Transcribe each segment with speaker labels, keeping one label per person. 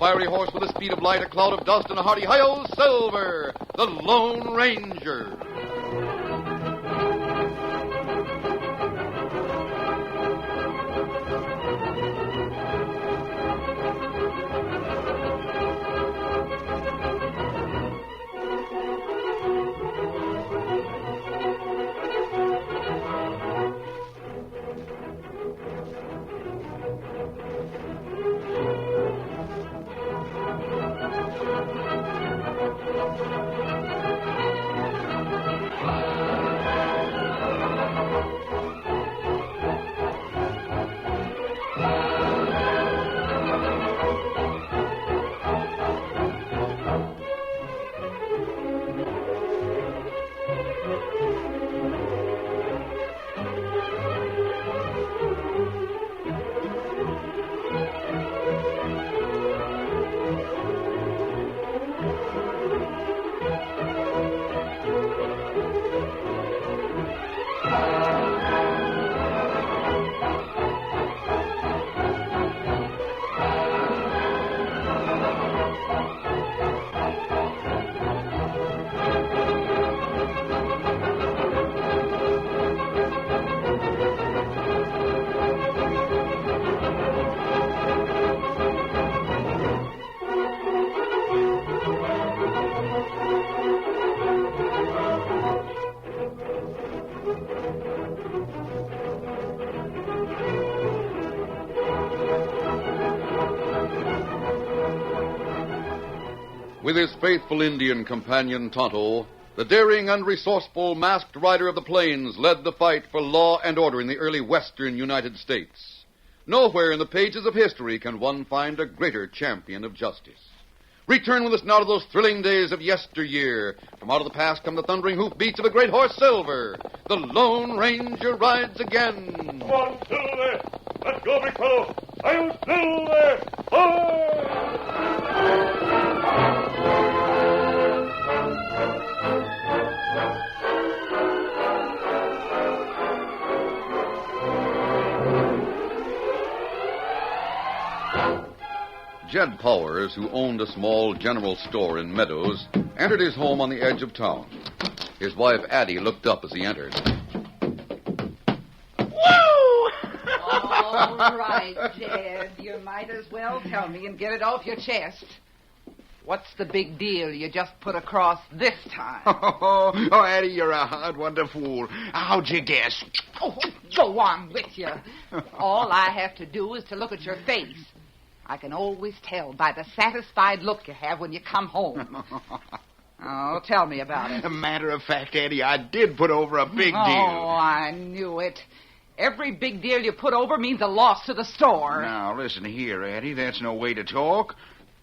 Speaker 1: fiery horse with the speed of light, a cloud of dust, and a hearty hi-yo, Silver, the Lone Ranger. With his faithful Indian companion Tonto, the daring and resourceful masked rider of the plains led the fight for law and order in the early western United States. Nowhere in the pages of history can one find a greater champion of justice. Return with us now to those thrilling days of yesteryear. From out of the past come the thundering hoofbeats of a great horse, Silver. The Lone Ranger rides again.
Speaker 2: Come on, Silver! Let's go, big fellow! Are you Silver?
Speaker 1: Jed Powers, who owned a small general store in Meadows, entered his home on the edge of town. His wife, Addie, looked up as he entered.
Speaker 3: Woo! All right, Jed. You might as well tell me and get it off your chest. What's the big deal you just put across this time?
Speaker 4: Oh, Addie, you're a hard one to fool. How'd you guess?
Speaker 3: Oh, go on with you. All I have to do is to look at your face. I can always tell by the satisfied look you have when you come home. Oh, tell me about it.
Speaker 4: As a matter of fact, Addie, I did put over a big deal.
Speaker 3: Oh, I knew it. Every big deal you put over means a loss to the store.
Speaker 4: Now, listen here, Addie. That's no way to talk.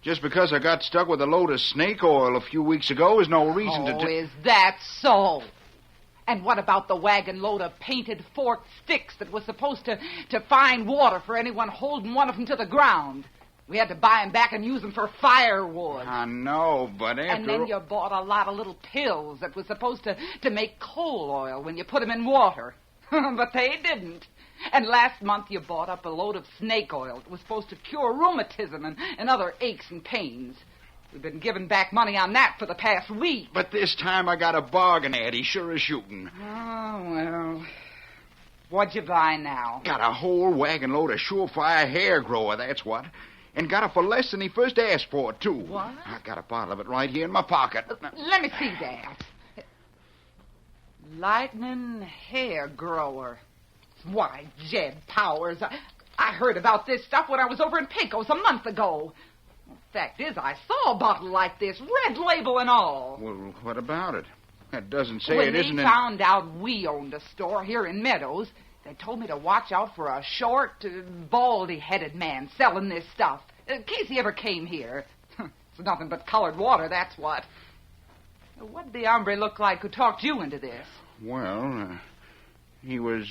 Speaker 4: Just because I got stuck with a load of snake oil a few weeks ago is no reason to...
Speaker 3: Is that so? And what about the wagon load of painted forked sticks that was supposed to find water for anyone holding one of them to the ground? We had to buy them back and use them for firewood.
Speaker 4: I know, but after...
Speaker 3: And then you bought a lot of little pills that was supposed to make coal oil when you put them in water. But they didn't. And last month you bought up a load of snake oil that was supposed to cure rheumatism and other aches and pains. We've been giving back money on that for the past week.
Speaker 4: But this time I got a bargain, Addie, sure as shooting.
Speaker 3: Oh, well. What'd you buy now?
Speaker 4: Got a whole wagon load of surefire hair grower, that's what. And got it for less than he first asked for, too.
Speaker 3: What?
Speaker 4: I got a bottle of it right here in my pocket.
Speaker 3: Let me see that. Lightning hair grower. Why, Jed Powers, I heard about this stuff when I was over in Pecos a month ago. Fact is, I saw a bottle like this, red label and all.
Speaker 4: Well, what about it? That doesn't say
Speaker 3: when
Speaker 4: it isn't
Speaker 3: they found out we owned a store here in Meadows, they told me to watch out for a short, baldy-headed man selling this stuff, in case he ever came here. It's nothing but colored water, that's what. What'd the hombre look like who talked you into this?
Speaker 4: Well, he was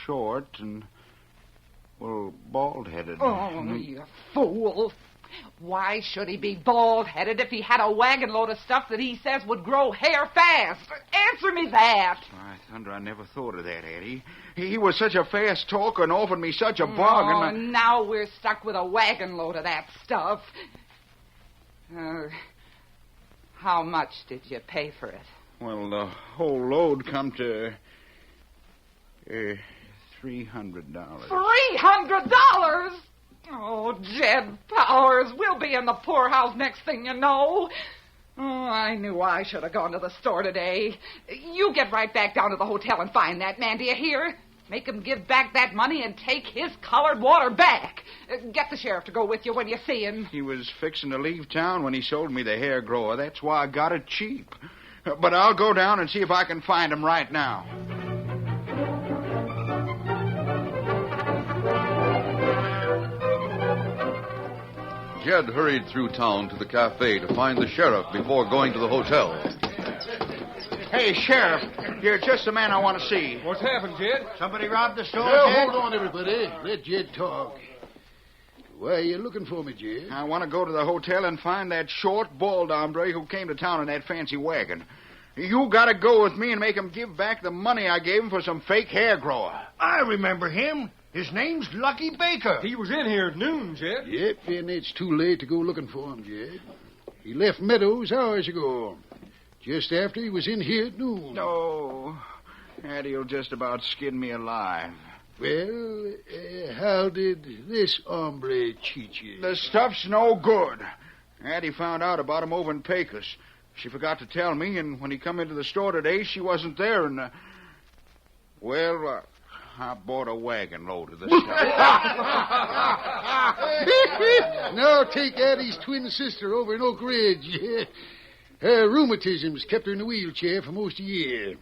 Speaker 4: short and, well, bald-headed.
Speaker 3: Oh, you fool. Why should he be bald-headed if he had a wagon load of stuff that he says would grow hair fast? Answer me that.
Speaker 4: My thunder, I never thought of that, Eddie. He was such a fast talker and offered me such a bargain.
Speaker 3: Oh, now we're stuck with a wagon load of that stuff. How much did you pay for it?
Speaker 4: Well, the whole load come to $300.
Speaker 3: $300? Oh, Jed Powers, we'll be in the poorhouse next thing you know. Oh, I knew I should have gone to the store today. You get right back down to the hotel and find that man, do you hear? Make him give back that money and take his colored water back. Get the sheriff to go with you when you see him.
Speaker 4: He was fixing to leave town when he sold me the hair grower. That's why I got it cheap. But I'll go down and see if I can find him right now.
Speaker 1: Jed hurried through town to the cafe to find the sheriff before going to the hotel.
Speaker 4: Hey, Sheriff, you're just the man I want to see.
Speaker 5: What's happened, Jed?
Speaker 6: Somebody robbed the store,
Speaker 5: Well,
Speaker 6: Jed?
Speaker 5: hold on, everybody. Let Jed talk. Why are you looking for me, Jed?
Speaker 4: I want to go to the hotel and find that short, bald hombre who came to town in that fancy wagon. You got to go with me and make him give back the money I gave him for some fake hair grower.
Speaker 6: I remember him. His name's Lucky Baker.
Speaker 5: He was in here at noon, Jed.
Speaker 2: Yep, and it's too late to go looking for him, Jed. He left Meadows hours ago, just after he was in here at noon.
Speaker 4: No, Addie'll just about skin me alive.
Speaker 2: Well, how did this hombre cheat you?
Speaker 4: The stuff's no good. Addie found out about him over in Pecos. She forgot to tell me, and when he come into the store today, she wasn't there, and, I bought a wagon load of the stuff.
Speaker 2: Now take Addie's twin sister over in Oak Ridge. Her rheumatism's kept her in a wheelchair for most of the year.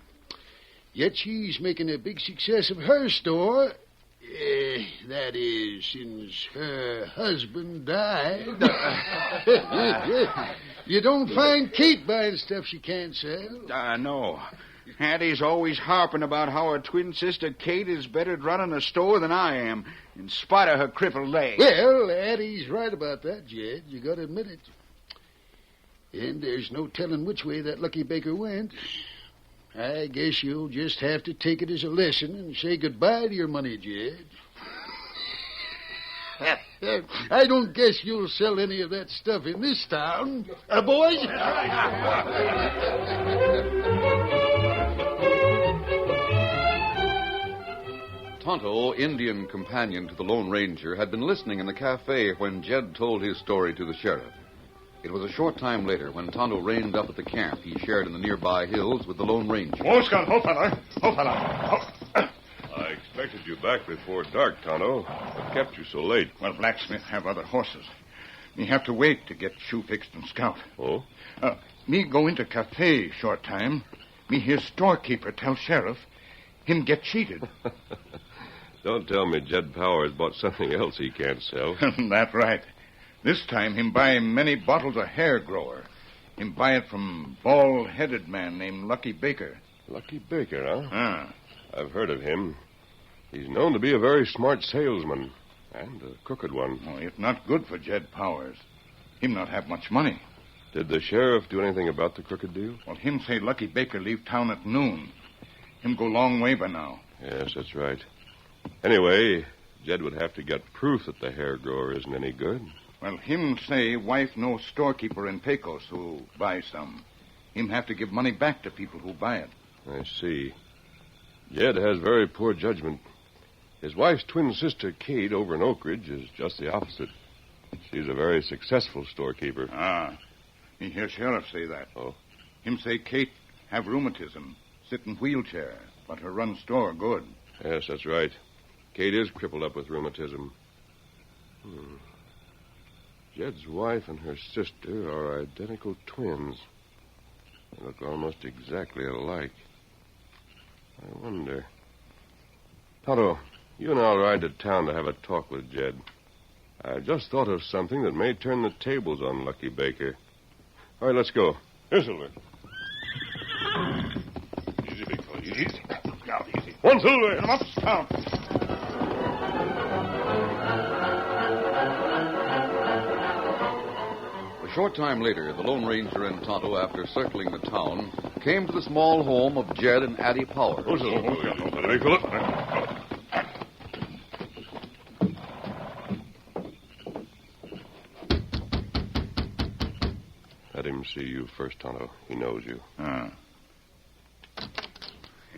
Speaker 2: Yet she's making a big success of her store. That is, since her husband died. You don't find Kate buying stuff she can't sell.
Speaker 4: I know. Addie's always harping about how her twin sister Kate is better at running a store than I am, in spite of her crippled leg.
Speaker 2: Well, Addie's right about that, Jed. You gotta admit it. And there's no telling which way that Lucky Baker went. I guess you'll just have to take it as a lesson and say goodbye to your money, Jed. I don't guess you'll sell any of that stuff in this town. Boys?
Speaker 1: Tonto, Indian companion to the Lone Ranger, had been listening in the cafe when Jed told his story to the sheriff. It was a short time later when Tonto reined up at the camp he shared in the nearby hills with the Lone Ranger.
Speaker 2: Oh, Scott, fella.
Speaker 7: I expected you back before dark, Tonto. What kept you so late?
Speaker 6: Well, blacksmith have other horses. Me have to wait to get shoe fixed and scout.
Speaker 7: Oh?
Speaker 6: Me go into cafe short time. Me hear storekeeper tell sheriff him get cheated.
Speaker 7: Don't tell me Jed Powers bought something else he can't sell.
Speaker 6: That right. This time him buy many bottles of hair grower. Him buy it from bald-headed man named Lucky Baker.
Speaker 7: Lucky Baker, huh?
Speaker 6: Ah.
Speaker 7: I've heard of him. He's known to be a very smart salesman, and a crooked one.
Speaker 6: Oh, it's not good for Jed Powers. Him not have much money.
Speaker 7: Did the sheriff do anything about the crooked deal?
Speaker 6: Well, him say Lucky Baker leave town at noon. Him go long way by now.
Speaker 7: Yes, that's right. Anyway, Jed would have to get proof that the hair grower isn't any good.
Speaker 6: Well, him say wife no storekeeper in Pecos who buy some. Him have to give money back to people who buy it.
Speaker 7: I see. Jed has very poor judgment. His wife's twin sister, Kate, over in Oak Ridge, is just the opposite. She's a very successful storekeeper.
Speaker 6: Ah. Me hear sheriff say that.
Speaker 7: Oh?
Speaker 6: Him say Kate have rheumatism, sit in wheelchair, but her run store good.
Speaker 7: Yes, that's right. Kate is crippled up with rheumatism. Jed's wife and her sister are identical twins. They look almost exactly alike. I wonder. Tonto, you and I'll ride to town to have a talk with Jed. I just thought of something that may turn the tables on Lucky Baker. All right, let's go. Here, Silver. Easy, big fellow. Easy.
Speaker 6: Now, easy.
Speaker 7: One, Silver.
Speaker 6: Get him up, scout.
Speaker 1: short time later, the Lone Ranger and Tonto, after circling the town, came to the small home of Jed and Addie Powers.
Speaker 7: Let him see you first, Tonto. He knows you.
Speaker 4: An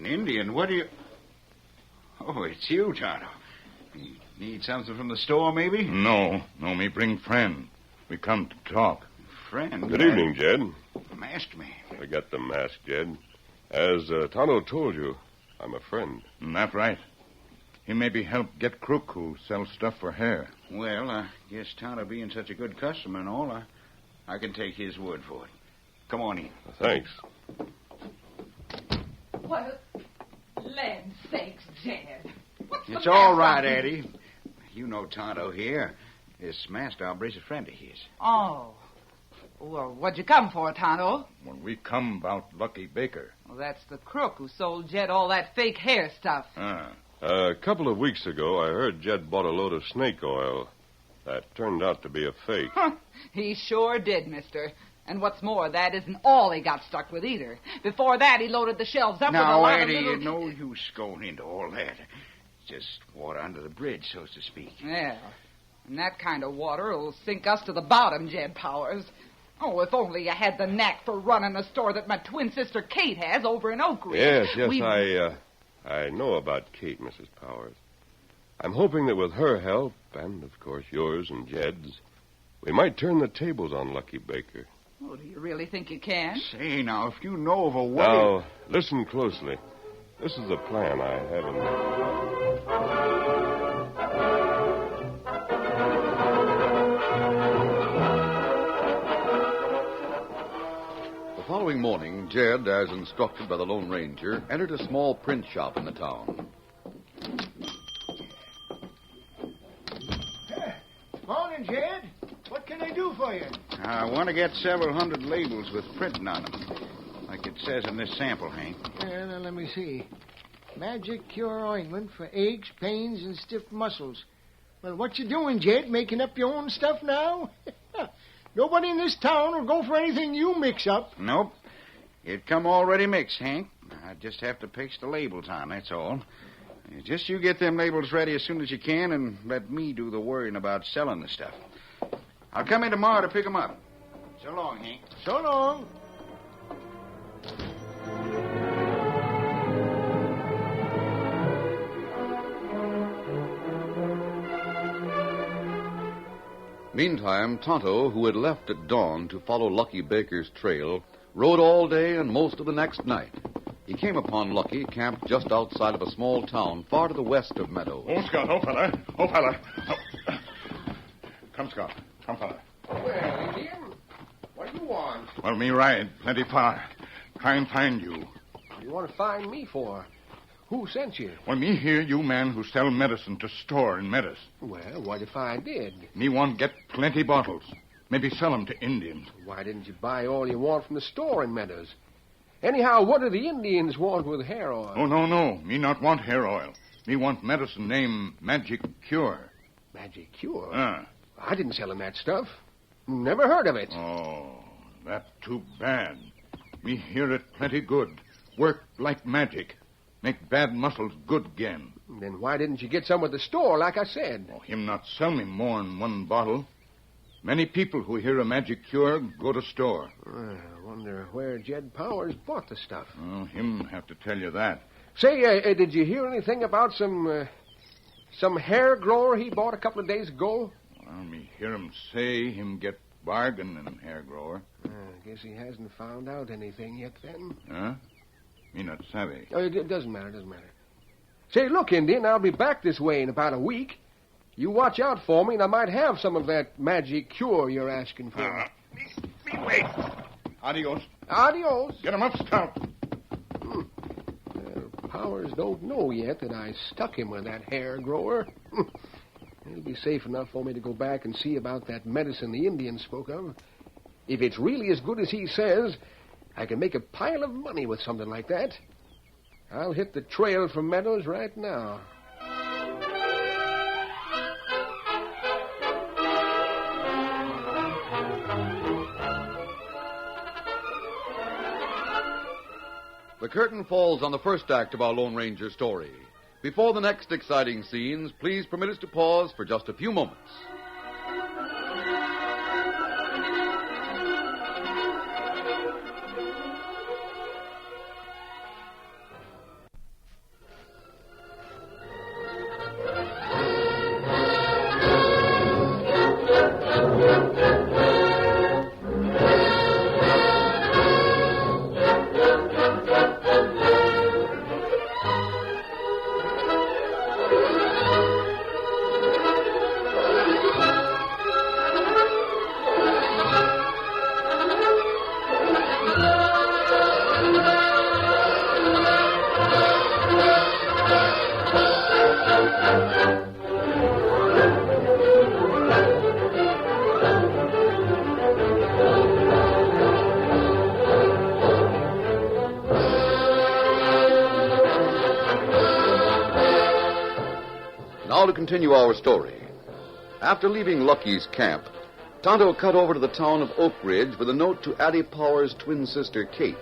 Speaker 4: Indian? What do you... Oh, it's you, Tonto. You need something from the store, maybe?
Speaker 6: No, me bring friend. We come to talk.
Speaker 4: Friend?
Speaker 7: Good evening, Jed.
Speaker 4: Masked man.
Speaker 7: I got the mask, Jed. As Tonto told you, I'm a friend.
Speaker 6: That right. He maybe help get crook who sells stuff for hair.
Speaker 4: Well, I guess Tonto being such a good customer and all, I can take his word for it. Come on in.
Speaker 7: Thanks.
Speaker 3: Well, land sakes, Jed.
Speaker 4: It's all right, Eddie. You know Tonto here. This masked hombre's a friend of his.
Speaker 3: Oh. Well, what'd you come for, Tonto?
Speaker 6: Well, we come about Lucky Baker.
Speaker 3: Well, that's the crook who sold Jed all that fake hair stuff.
Speaker 7: A couple of weeks ago, I heard Jed bought a load of snake oil. That turned out to be a fake.
Speaker 3: He sure did, mister. And what's more, that isn't all he got stuck with either. Before that, he loaded the shelves up with a lot
Speaker 4: Eddie,
Speaker 3: of little...
Speaker 4: no use going into all that. Just water under the bridge, so to speak.
Speaker 3: Yeah. And that kind of water will sink us to the bottom, Jed Powers. Oh, if only you had the knack for running a store that my twin sister Kate has over in Oak Ridge.
Speaker 7: Yes, I know about Kate, Mrs. Powers. I'm hoping that with her help, and of course yours and Jed's, we might turn the tables on Lucky Baker.
Speaker 3: Oh, do you really think you can?
Speaker 4: Say, now, if you know of a way...
Speaker 7: Now, listen closely. This is the plan I have in mind.
Speaker 1: The following morning, Jed, as instructed by the Lone Ranger, entered a small print shop in the town.
Speaker 2: Morning, Jed. What can I do for you?
Speaker 4: I want to get several hundred labels with printing on them, like it says in this sample, Hank.
Speaker 2: Now, let me see. Magic Cure Ointment for aches, pains, and stiff muscles. Well, what you doing, Jed? Making up your own stuff now? Nobody in this town will go for anything you mix up.
Speaker 4: Nope. It come already mixed, Hank. I just have to paste the labels on, that's all. Just you get them labels ready as soon as you can and let me do the worrying about selling the stuff. I'll come in tomorrow to pick them up. So long, Hank.
Speaker 2: So long.
Speaker 1: Meantime, Tonto, who had left at dawn to follow Lucky Baker's trail, rode all day and most of the next night. He came upon Lucky camped just outside of a small town far to the west of Meadows.
Speaker 6: Oh, Scott. Oh, fella. Oh. Come, Scott. Come, fella.
Speaker 5: Well, Indian, what do you want?
Speaker 6: Well, me ride plenty far. Try and find you.
Speaker 5: What do you want to find me for? Who sent you?
Speaker 6: Well, me hear you man who sell medicine to store in Meadows.
Speaker 5: Well, what if I did?
Speaker 6: Me want get plenty bottles. Maybe sell 'em to Indians.
Speaker 5: Why didn't you buy all you want from the store in Meadows? Anyhow, what do the Indians want with hair oil?
Speaker 6: Oh, no. Me not want hair oil. Me want medicine named Magic Cure.
Speaker 5: Magic Cure?
Speaker 6: Ah.
Speaker 5: I didn't sell him that stuff. Never heard of it.
Speaker 6: Oh, that too bad. Me hear it plenty good. Work like magic. Make bad muscles good again.
Speaker 5: Then why didn't you get some at the store, like I said?
Speaker 6: Oh, him not sell me more'n one bottle. Many people who hear a magic cure go to store.
Speaker 5: I wonder where Jed Powers bought the stuff.
Speaker 6: Oh, him have to tell you that.
Speaker 5: Say, did you hear anything about some hair grower he bought a couple of days ago?
Speaker 6: Well, me hear him say him get bargain in hair grower.
Speaker 5: I guess he hasn't found out anything yet, then.
Speaker 6: Huh? Me not savvy.
Speaker 5: Oh, it doesn't matter. Say, look, Indian, I'll be back this way in about a week. You watch out for me, and I might have some of that magic cure you're asking for.
Speaker 6: Me wait. Adios.
Speaker 5: Adios.
Speaker 6: Get him up, Scout.
Speaker 5: Powers don't know yet that I stuck him with that hair grower. It'll be safe enough for me to go back and see about that medicine the Indian spoke of. If it's really as good as he says, I can make a pile of money with something like that. I'll hit the trail from Meadows right now.
Speaker 1: the curtain falls on the first act of our Lone Ranger story. Before the next exciting scenes, please permit us to pause for just a few moments. Now to continue our story. After leaving Lucky's camp, Tonto cut over to the town of Oak Ridge with a note to Addie Power's twin sister, Kate.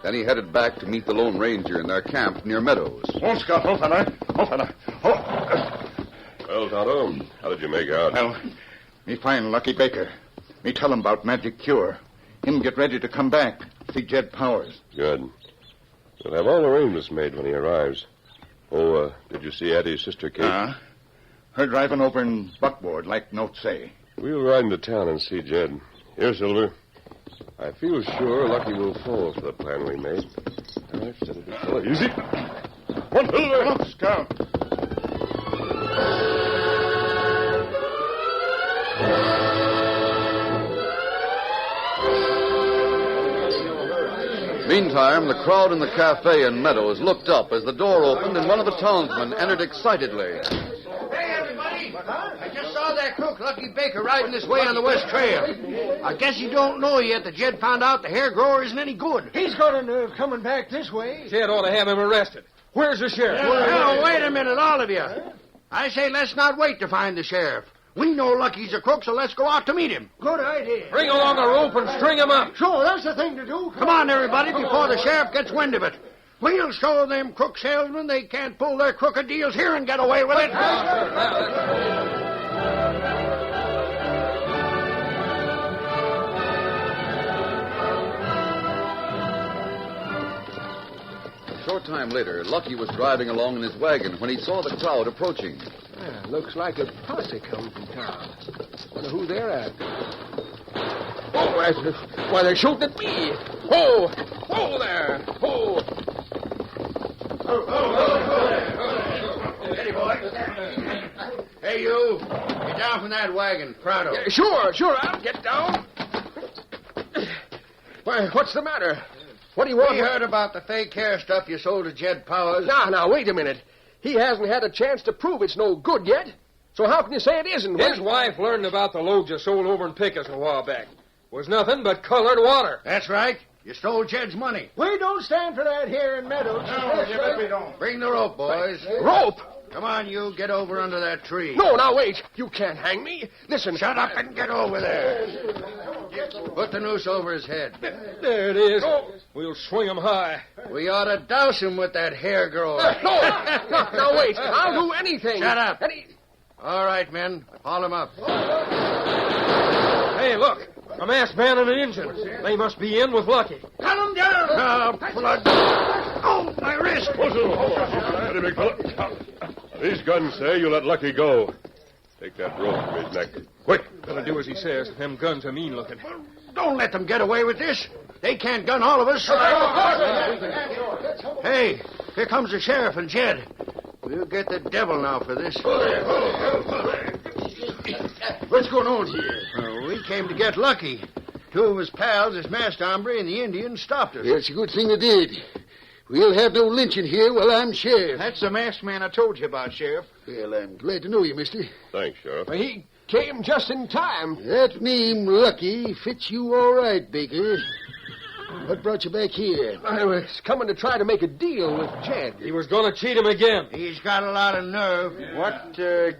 Speaker 1: Then he headed back to meet the Lone Ranger in their camp near Meadows.
Speaker 6: Oh, Scott, oh, fella. Oh, fella. Oh.
Speaker 7: Well, Tonto, how did you make out?
Speaker 6: Well, me find Lucky Baker. Me tell him about magic cure. Him get ready to come back. See Jed Powers.
Speaker 7: Good. We'll have all arrangements made when he arrives. Oh, did you see Addie's sister, Kate?
Speaker 6: Her driving over in buckboard, like notes say.
Speaker 7: We'll ride into town and see Jed. Here, Silver. I feel sure Lucky will fall for the plan we made. All right, steady, big fella. Easy. One, Silver.
Speaker 6: Look, Scout.
Speaker 1: Meantime, the crowd in the cafe in Meadows looked up as the door opened and one of the townsmen entered excitedly.
Speaker 2: Hey, everybody. I just saw that crook, Lucky Baker, riding this way on the West Trail. I guess you don't know yet that Jed found out the hair grower isn't any good.
Speaker 5: He's got a nerve coming back this way.
Speaker 8: Jed ought to have him arrested. Where's the sheriff?
Speaker 2: Now, wait a minute, all of you. I say let's not wait to find the sheriff. We know Lucky's a crook, so let's go out to meet him.
Speaker 5: Good idea.
Speaker 8: Bring along a rope and string him up.
Speaker 5: Sure, that's the thing to do.
Speaker 2: Come on, everybody, before the sheriff gets wind of it. We'll show them crook salesmen they can't pull their crooked deals here and get away with it.
Speaker 1: A short time later, Lucky was driving along in his wagon when he saw the crowd approaching.
Speaker 5: Looks like a posse coming from town. Wonder who they're after. Oh, why, they're shooting at me. Oh, oh there. Oh.
Speaker 2: Steady, boy. Hey, you. Get down from that wagon. Pronto.
Speaker 5: Yeah, sure, I'll get down. Why, what's the matter? What do you want?
Speaker 2: We heard about the fake hair stuff you sold to Jed Powers.
Speaker 5: Now, wait a minute. He hasn't had a chance to prove it's no good yet. So how can you say it isn't?
Speaker 8: His wife learned about the load you sold over in Pecos a while back. Was nothing but colored water.
Speaker 2: That's right. You stole Jed's money.
Speaker 5: We don't stand for that here in Meadows.
Speaker 6: No, you bet we don't.
Speaker 2: Bring the rope, boys.
Speaker 5: Rope?
Speaker 2: Come on, you. Get over under that tree.
Speaker 5: No, now, wait. You can't hang me. Listen.
Speaker 2: Shut up and get over there. Put the noose over his head.
Speaker 8: There it is. We'll swing him high.
Speaker 2: We ought to douse him with that hair grower.
Speaker 5: No, now, wait. I'll do anything.
Speaker 2: Shut up. All right, men. Haul him up.
Speaker 8: Hey, look. A masked man and an engine. They must be in with Lucky.
Speaker 2: Cut him down. Blood. Oh, my wrist.
Speaker 7: Steady, big fella. These guns say you let Lucky go. Take that rope from his neck. Quick.
Speaker 8: Gonna do as he says. Them guns are mean looking.
Speaker 2: Don't let them get away with this. They can't gun all of us. Hey, here comes the sheriff and Jed. We'll get the devil now for this. What's going on here? We came to get Lucky. Two of his pals, this masked hombre and the Indian, stopped us.
Speaker 9: It's a good thing they did. We'll have no lynching here while I'm sheriff.
Speaker 4: That's the masked man I told you about, Sheriff.
Speaker 9: Well, I'm glad to know you, mister.
Speaker 7: Thanks, Sheriff.
Speaker 5: He came just in time.
Speaker 9: That name, Lucky, fits you all right, Baker. What brought you back here?
Speaker 5: I was coming to try to make a deal with Jed.
Speaker 8: He was gonna cheat him again.
Speaker 2: He's got a lot of nerve.
Speaker 4: What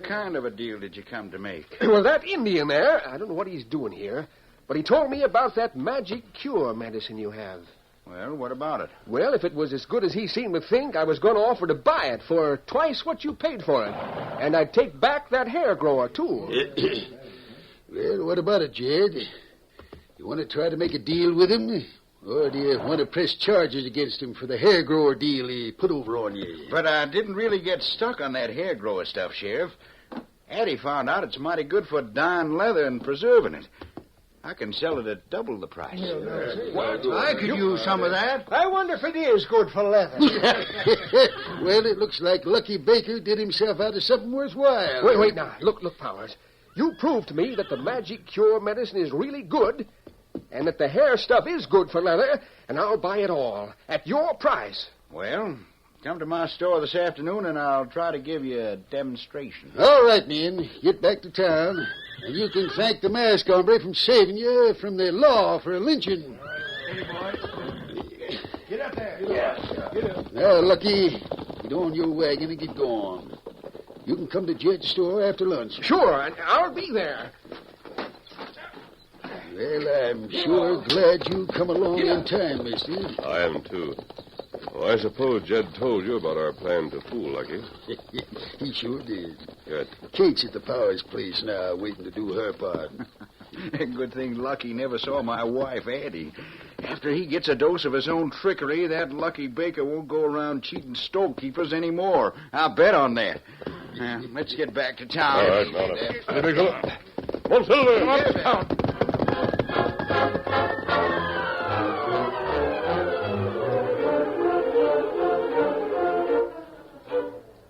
Speaker 4: kind of a deal did you come to make?
Speaker 5: Well, that Indian there, I don't know what he's doing here, but he told me about that magic cure medicine you have.
Speaker 4: Well, what about it?
Speaker 5: Well, if it was as good as he seemed to think, I was going to offer to buy it for twice what you paid for it. And I'd take back that hair grower, too.
Speaker 2: Well, what about it, Jed? You want to try to make a deal with him? Or do you want to press charges against him for the hair grower deal he put over on you?
Speaker 4: But I didn't really get stuck on that hair grower stuff, Sheriff. Addie found out it's mighty good for dyeing leather and preserving it. I can sell it at double the price.
Speaker 9: I could use some of that.
Speaker 10: I wonder if it is good for leather.
Speaker 2: Well, it looks like Lucky Baker did himself out of something worthwhile.
Speaker 5: Wait, now. Look, Powers. You proved to me that the magic cure medicine is really good, and that the hair stuff is good for leather, and I'll buy it all at your price.
Speaker 4: Well, come to my store this afternoon, and I'll try to give you a demonstration.
Speaker 2: All right, men. Get back to town. And you can thank the mask hombre from saving you from the law for a lynching.
Speaker 10: Hey, boys. Get up there. Get up.
Speaker 2: Now, Lucky, get on your wagon and get going. You can come to Jed's store after lunch.
Speaker 5: Sure, and I'll be there.
Speaker 2: Well, I'm sure glad you come along in time, mister.
Speaker 7: I am, too. Oh, I suppose Jed told you about our plan to fool Lucky.
Speaker 2: He sure did.
Speaker 7: Good.
Speaker 2: Kate's at the Powers place now, waiting to do her part.
Speaker 4: Good thing Lucky never saw my wife, Addie. After he gets a dose of his own trickery, that Lucky Baker won't go around cheating storekeepers anymore. I'll bet on that. Let's get back to town.
Speaker 7: All right, now. Here we go. Come on, Silver. Come on, town.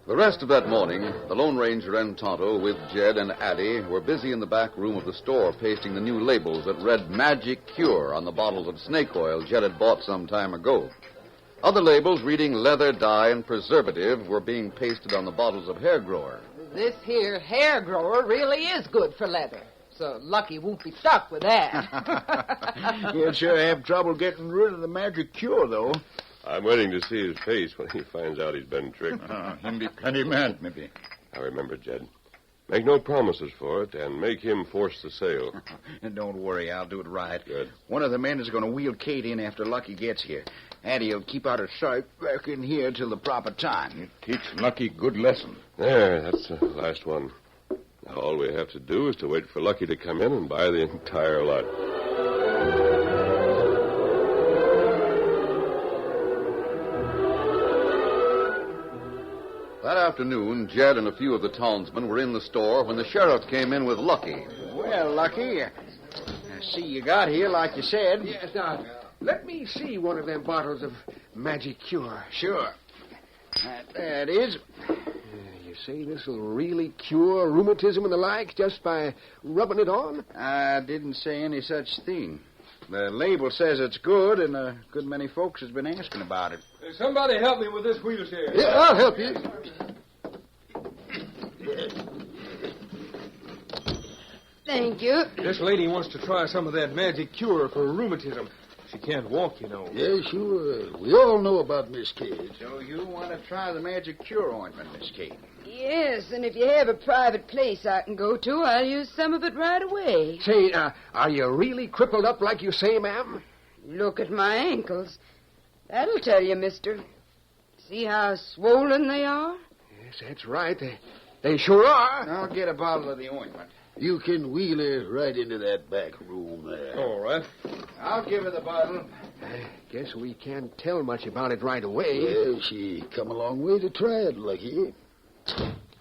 Speaker 1: The rest of that morning, the Lone Ranger and Tonto, with Jed and Addie, were busy in the back room of the store pasting the new labels that read Magic Cure on the bottles of snake oil Jed had bought some time ago. Other labels reading leather dye and preservative were being pasted on the bottles of hair grower.
Speaker 3: This here hair grower really is good for leather. So Lucky won't be stuck with that.
Speaker 4: He'll sure have trouble getting rid of the magic cure, though.
Speaker 7: I'm waiting to see his face when he finds out he's been tricked.
Speaker 6: Him be plenty mad, maybe.
Speaker 7: Now remember, Jed, make no promises for it, and make him force the sale.
Speaker 4: And don't worry, I'll do it right.
Speaker 7: Good.
Speaker 4: One of the men is going to wheel Kate in after Lucky gets here. Addie will keep out of sight back in here till the proper time.
Speaker 6: Teach Lucky good lesson.
Speaker 7: There, that's the last one. Now all we have to do is to wait for Lucky to come in and buy the entire lot.
Speaker 1: That afternoon, Jed and a few of the townsmen were in the store when the sheriff came in with Lucky.
Speaker 4: Well, Lucky, I see you got here like you said.
Speaker 5: Yes, now, let me see one of them bottles of magic cure.
Speaker 4: Sure. There it is.
Speaker 5: You say this will really cure rheumatism and the like just by rubbing it on?
Speaker 4: I didn't say any such thing. The label says it's good, and a good many folks has been asking about it.
Speaker 8: Somebody help me with this wheelchair.
Speaker 2: Yeah, I'll help you.
Speaker 11: Thank you.
Speaker 8: This lady wants to try some of that magic cure for rheumatism. She can't walk, you know.
Speaker 2: Yeah, sure. We all know about Miss Kate.
Speaker 4: So you want to try the magic cure ointment, Miss Kate?
Speaker 11: Yes, and if you have a private place I can go to, I'll use some of it right away.
Speaker 5: Say, are you really crippled up like you say, ma'am?
Speaker 11: Look at my ankles. That'll tell you, mister. See how swollen they are?
Speaker 5: Yes, that's right. They sure are.
Speaker 4: I'll get a bottle of the ointment.
Speaker 2: You can wheel her right into that back room there.
Speaker 8: All right.
Speaker 4: I'll give her the bottle.
Speaker 5: I guess we can't tell much about it right away.
Speaker 2: Well, she come a long way to try it, Lucky.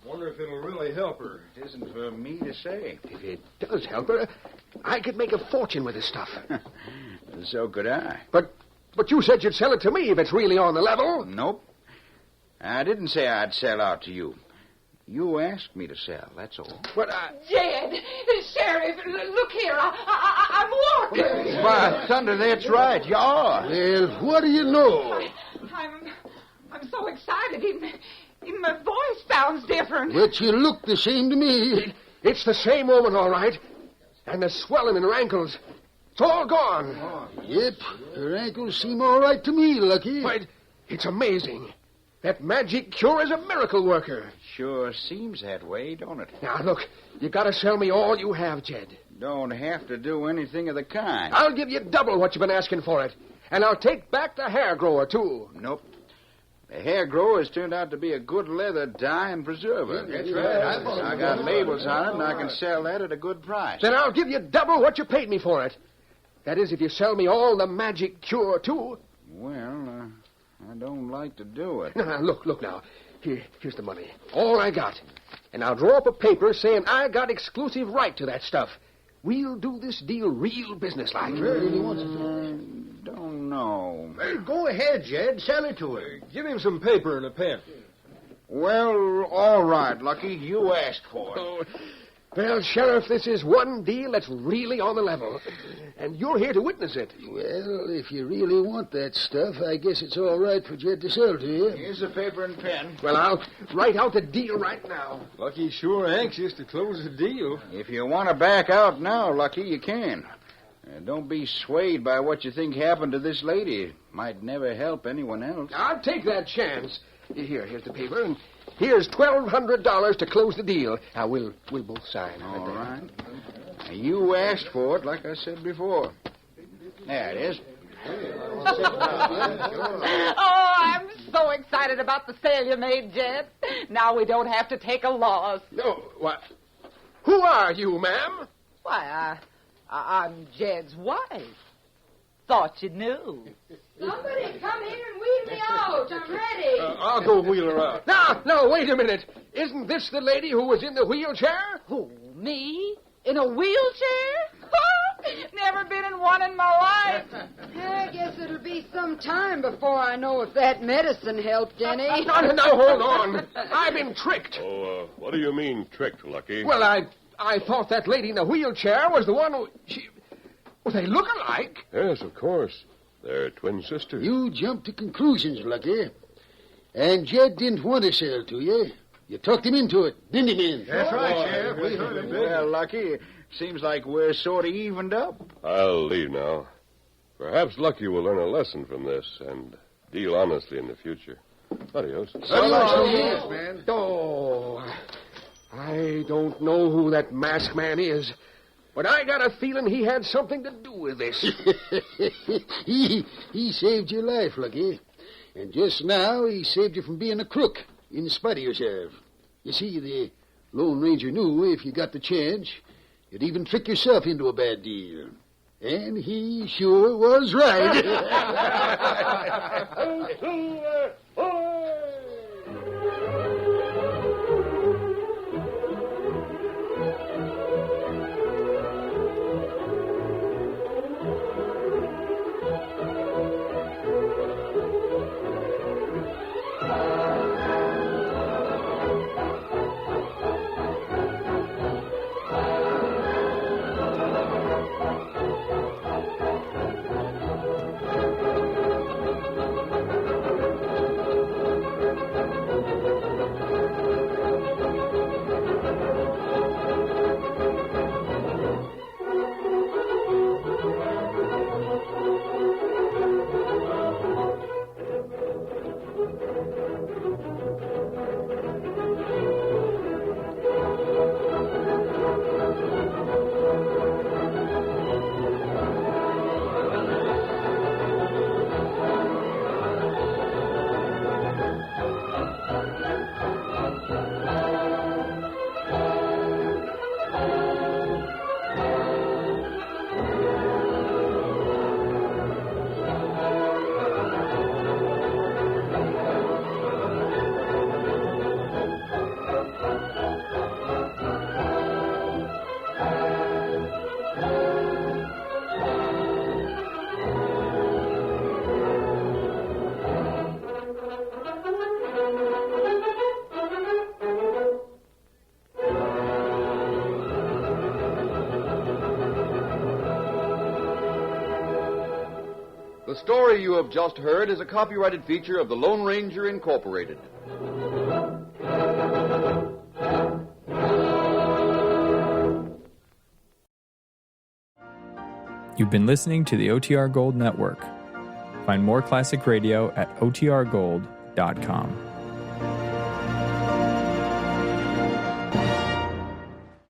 Speaker 8: Wonder if it'll really help her.
Speaker 4: It isn't for me to say.
Speaker 5: If it does help her, I could make a fortune with this stuff.
Speaker 4: So could I.
Speaker 5: But you said you'd sell it to me if it's really on the level.
Speaker 4: Nope. I didn't say I'd sell out to you. You asked me to sell, that's all.
Speaker 5: But
Speaker 3: Jed, Sheriff, look here. I'm walking.
Speaker 4: Why, thunder, that's right. You are.
Speaker 2: Well, what do you know?
Speaker 3: I'm so excited. Even my voice sounds different.
Speaker 2: But you look the same to me.
Speaker 5: It's the same woman, all right. And the swelling in her ankles. It's all gone.
Speaker 2: Yep, her ankles seem all right to me, Lucky.
Speaker 5: But it's amazing. That magic cure is a miracle worker.
Speaker 4: Sure seems that way, don't it?
Speaker 5: Now, look, you gotta sell me all you have, Jed.
Speaker 4: Don't have to do anything of the kind.
Speaker 5: I'll give you double what you've been asking for it. And I'll take back the hair grower, too.
Speaker 4: Nope. The hair grower has turned out to be a good leather dye and preserver.
Speaker 10: That's right.
Speaker 4: I got labels on it, and I can sell that at a good price.
Speaker 5: Then I'll give you double what you paid me for it. That is, if you sell me all the magic cure, too.
Speaker 4: Well, I don't like to do it.
Speaker 5: Now, look now. Here's the money. All I got. And I'll draw up a paper saying I got exclusive right to that stuff. We'll do this deal real businesslike.
Speaker 4: Don't know.
Speaker 10: Well, go ahead, Jed. Sell it to him.
Speaker 8: Give him some paper and a pen.
Speaker 4: Well, all right, Lucky. You asked for it.
Speaker 5: Oh, well, Sheriff, this is one deal that's really on the level. And you're here to witness it.
Speaker 2: Well, if you really want that stuff, I guess it's all right for Jed to sell to you.
Speaker 4: Here's the paper and pen.
Speaker 5: Well, I'll write out the deal right now.
Speaker 8: Lucky's sure anxious to close the deal.
Speaker 4: If you want to back out now, Lucky, you can. Don't be swayed by what you think happened to this lady. It might never help anyone else.
Speaker 5: I'll take that chance. Here's the paper, and here's $1,200 to close the deal. Now, we'll both sign.
Speaker 4: All right. You asked for it, like I said before. There it is.
Speaker 3: Oh, I'm so excited about the sale you made, Jed. Now we don't have to take a loss.
Speaker 5: No, what? Who are you, ma'am?
Speaker 3: Why, I'm Jed's wife. Thought you knew.
Speaker 11: Somebody come here and wheel me out. I'm ready.
Speaker 8: I'll go wheel her out.
Speaker 5: No, wait a minute. Isn't this the lady who was in the wheelchair?
Speaker 3: Who, me? In a wheelchair? Never been in one in my life.
Speaker 11: I guess it'll be some time before I know if that medicine helped any.
Speaker 5: No, hold on. I've been tricked.
Speaker 7: Oh, what do you mean tricked, Lucky?
Speaker 5: Well, I thought that lady in the wheelchair was the one who... Well, they look alike.
Speaker 7: Yes, of course. They're twin sisters.
Speaker 2: You jumped to conclusions, Lucky. And Jed didn't want to sell to you. You talked him into it, didn't you, man?
Speaker 10: That's right, Sheriff. We heard him.
Speaker 4: Well, Lucky, seems like we're sort of evened up.
Speaker 7: I'll leave now. Perhaps Lucky will learn a lesson from this and deal honestly in the future. Adios.
Speaker 5: Yes, man. Oh, I don't know who that masked man is, but I got a feeling he had something to do with this.
Speaker 2: He saved your life, Lucky. And just now, he saved you from being a crook, in spite of yourself. You see, the Lone Ranger knew if you got the chance, you'd even trick yourself into a bad deal. And he sure was right.
Speaker 1: The story you have just heard is a copyrighted feature of the Lone Ranger Incorporated.
Speaker 12: You've been listening to the OTR Gold Network. Find more classic radio at otrgold.com.